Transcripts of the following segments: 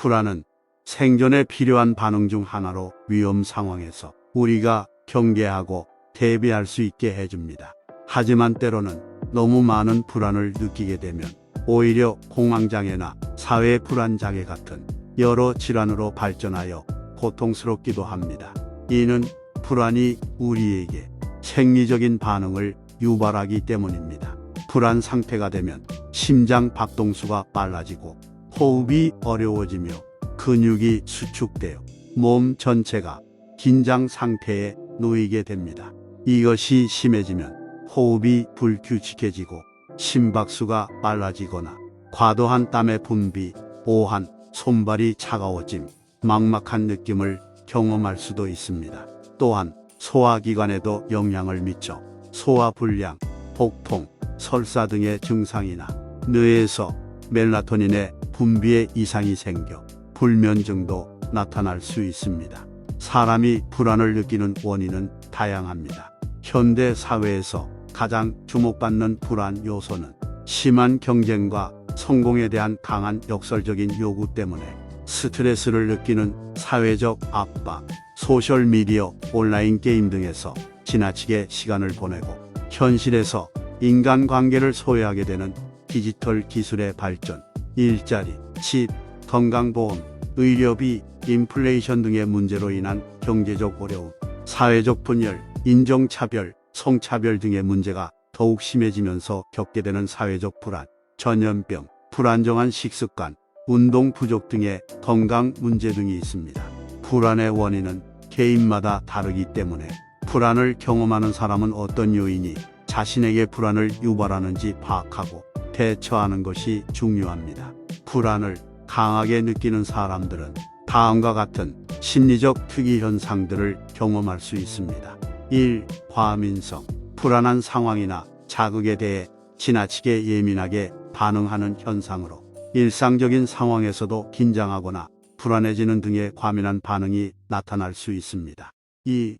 불안은 생존에 필요한 반응 중 하나로 위험 상황에서 우리가 경계하고 대비할 수 있게 해줍니다. 하지만 때로는 너무 많은 불안을 느끼게 되면 오히려 공황장애나 사회 불안장애 같은 여러 질환으로 발전하여 고통스럽기도 합니다. 이는 불안이 우리에게 생리적인 반응을 유발하기 때문입니다. 불안 상태가 되면 심장 박동수가 빨라지고 호흡이 어려워지며 근육이 수축되어 몸 전체가 긴장 상태에 놓이게 됩니다. 이것이 심해지면 호흡이 불규칙해지고 심박수가 빨라지거나 과도한 땀의 분비, 오한, 손발이 차가워짐, 막막한 느낌을 경험할 수도 있습니다. 또한 소화기관에도 영향을 미쳐 소화불량, 복통, 설사 등의 증상이나 뇌에서 멜라토닌의 분비에 이상이 생겨 불면증도 나타날 수 있습니다. 사람이 불안을 느끼는 원인은 다양합니다. 현대 사회에서 가장 주목받는 불안 요소는 심한 경쟁과 성공에 대한 강한 역설적인 요구 때문에 스트레스를 느끼는 사회적 압박, 소셜미디어, 온라인 게임 등에서 지나치게 시간을 보내고 현실에서 인간관계를 소외하게 되는 디지털 기술의 발전, 일자리, 집, 건강보험, 의료비, 인플레이션 등의 문제로 인한 경제적 어려움, 사회적 분열, 인종차별, 성차별 등의 문제가 더욱 심해지면서 겪게 되는 사회적 불안, 전염병, 불안정한 식습관, 운동 부족 등의 건강 문제 등이 있습니다. 불안의 원인은 개인마다 다르기 때문에 불안을 경험하는 사람은 어떤 요인이 자신에게 불안을 유발하는지 파악하고 대처하는 것이 중요합니다. 불안을 강하게 느끼는 사람들은 다음과 같은 심리적 특이 현상들을 경험할 수 있습니다. 1. 과민성. 불안한 상황이나 자극에 대해 지나치게 예민하게 반응하는 현상으로 일상적인 상황에서도 긴장하거나 불안해지는 등의 과민한 반응이 나타날 수 있습니다. 2.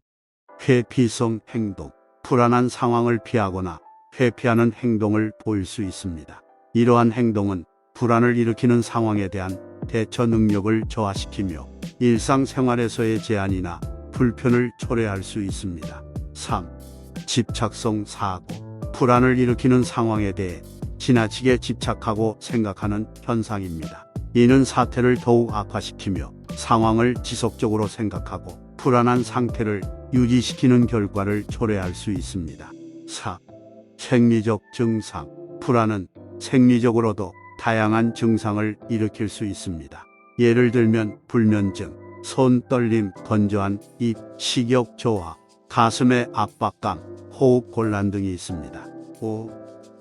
회피성 행동. 불안한 상황을 피하거나 회피하는 행동을 보일 수 있습니다. 이러한 행동은 불안을 일으키는 상황에 대한 대처 능력을 저하시키며 일상생활에서의 제한이나 불편을 초래할 수 있습니다. 3. 집착성 사고. 불안을 일으키는 상황에 대해 지나치게 집착하고 생각하는 현상입니다. 이는 사태를 더욱 악화시키며 상황을 지속적으로 생각하고 불안한 상태를 유지시키는 결과를 초래할 수 있습니다. 4. 생리적 증상. 불안은 생리적으로도 다양한 증상을 일으킬 수 있습니다. 예를 들면 불면증, 손 떨림, 건조한 입, 식욕 저하, 가슴의 압박감, 호흡 곤란 등이 있습니다. 5.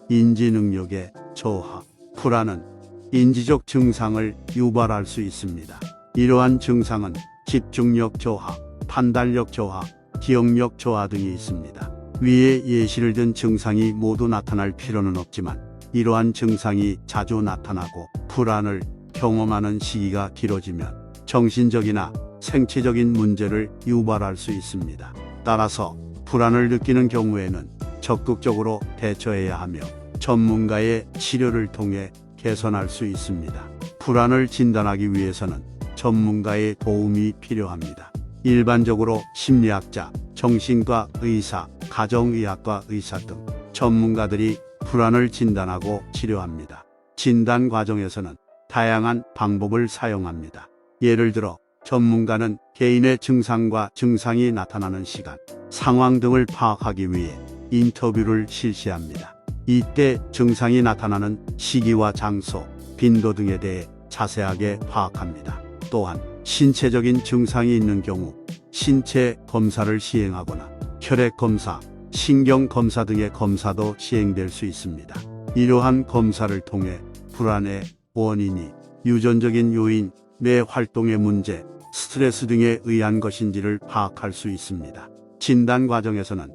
인지 능력의 저하. 불안은 인지적 증상을 유발할 수 있습니다. 이러한 증상은 집중력 저하, 판단력 저하, 기억력 저하 등이 있습니다. 위에 예시를 든 증상이 모두 나타날 필요는 없지만 이러한 증상이 자주 나타나고 불안을 경험하는 시기가 길어지면 정신적이나 생체적인 문제를 유발할 수 있습니다. 따라서 불안을 느끼는 경우에는 적극적으로 대처해야 하며 전문가의 치료를 통해 개선할 수 있습니다. 불안을 진단하기 위해서는 전문가의 도움이 필요합니다. 일반적으로 심리학자, 정신과 의사, 가정의학과 의사 등 전문가들이 불안을 진단하고 치료합니다. 진단 과정에서는 다양한 방법을 사용합니다. 예를 들어 전문가는 개인의 증상과 증상이 나타나는 시간, 상황 등을 파악하기 위해 인터뷰를 실시합니다. 이때 증상이 나타나는 시기와 장소, 빈도 등에 대해 자세하게 파악합니다. 또한 신체적인 증상이 있는 경우 신체 검사를 시행하거나 혈액 검사, 신경 검사 등의 검사도 시행될 수 있습니다. 이러한 검사를 통해 불안의 원인이 유전적인 요인, 뇌 활동의 문제, 스트레스 등에 의한 것인지를 파악할 수 있습니다. 진단 과정에서는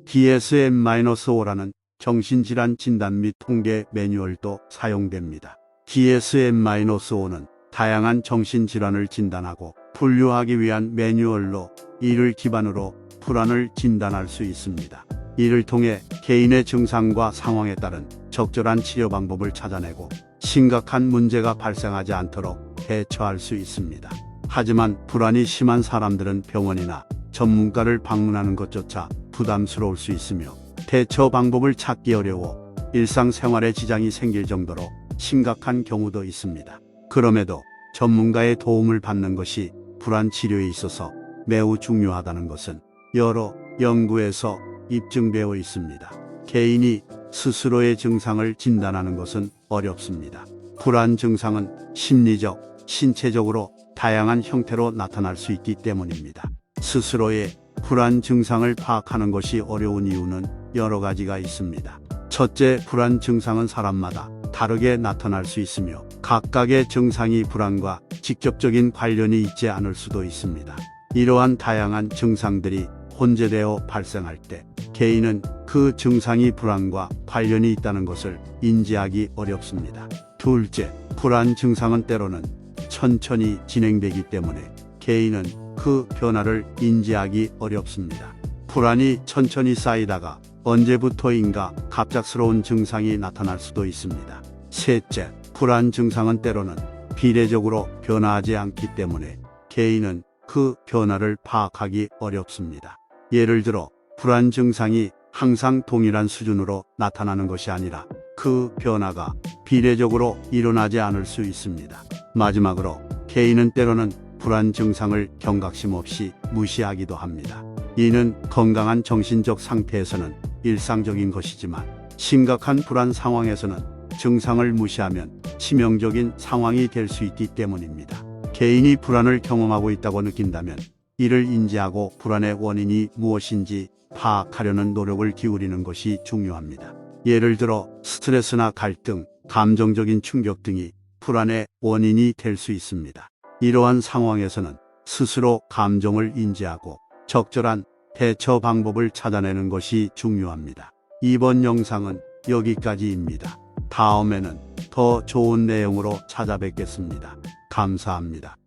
DSM-5라는 정신질환 진단 및 통계 매뉴얼도 사용됩니다. DSM-5는 다양한 정신질환을 진단하고 분류하기 위한 매뉴얼로 이를 기반으로 불안을 진단할 수 있습니다. 이를 통해 개인의 증상과 상황에 따른 적절한 치료 방법을 찾아내고 심각한 문제가 발생하지 않도록 대처할 수 있습니다. 하지만 불안이 심한 사람들은 병원이나 전문가를 방문하는 것조차 부담스러울 수 있으며 대처 방법을 찾기 어려워 일상생활에 지장이 생길 정도로 심각한 경우도 있습니다. 그럼에도 전문가의 도움을 받는 것이 불안 치료에 있어서 매우 중요하다는 것은 여러 연구에서 입증되어 있습니다. 개인이 스스로의 증상을 진단하는 것은 어렵습니다. 불안 증상은 심리적, 신체적으로 다양한 형태로 나타날 수 있기 때문입니다. 스스로의 불안 증상을 파악하는 것이 어려운 이유는 여러 가지가 있습니다. 첫째, 불안 증상은 사람마다 다르게 나타날 수 있으며 각각의 증상이 불안과 직접적인 관련이 있지 않을 수도 있습니다. 이러한 다양한 증상들이 혼재되어 발생할 때 개인은 그 증상이 불안과 관련이 있다는 것을 인지하기 어렵습니다. 둘째, 불안 증상은 때로는 천천히 진행되기 때문에 개인은 그 변화를 인지하기 어렵습니다. 불안이 천천히 쌓이다가 언제부터인가 갑작스러운 증상이 나타날 수도 있습니다. 셋째, 불안 증상은 때로는 비례적으로 변화하지 않기 때문에 개인은 그 변화를 파악하기 어렵습니다. 예를 들어 불안 증상이 항상 동일한 수준으로 나타나는 것이 아니라 그 변화가 비례적으로 일어나지 않을 수 있습니다. 마지막으로 개인은 때로는 불안 증상을 경각심 없이 무시하기도 합니다. 이는 건강한 정신적 상태에서는 일상적인 것이지만 심각한 불안 상황에서는 증상을 무시하면 치명적인 상황이 될 수 있기 때문입니다. 개인이 불안을 경험하고 있다고 느낀다면 이를 인지하고 불안의 원인이 무엇인지 파악하려는 노력을 기울이는 것이 중요합니다. 예를 들어 스트레스나 갈등, 감정적인 충격 등이 불안의 원인이 될 수 있습니다. 이러한 상황에서는 스스로 감정을 인지하고 적절한 대처 방법을 찾아내는 것이 중요합니다. 이번 영상은 여기까지입니다. 다음에는 더 좋은 내용으로 찾아뵙겠습니다. 감사합니다.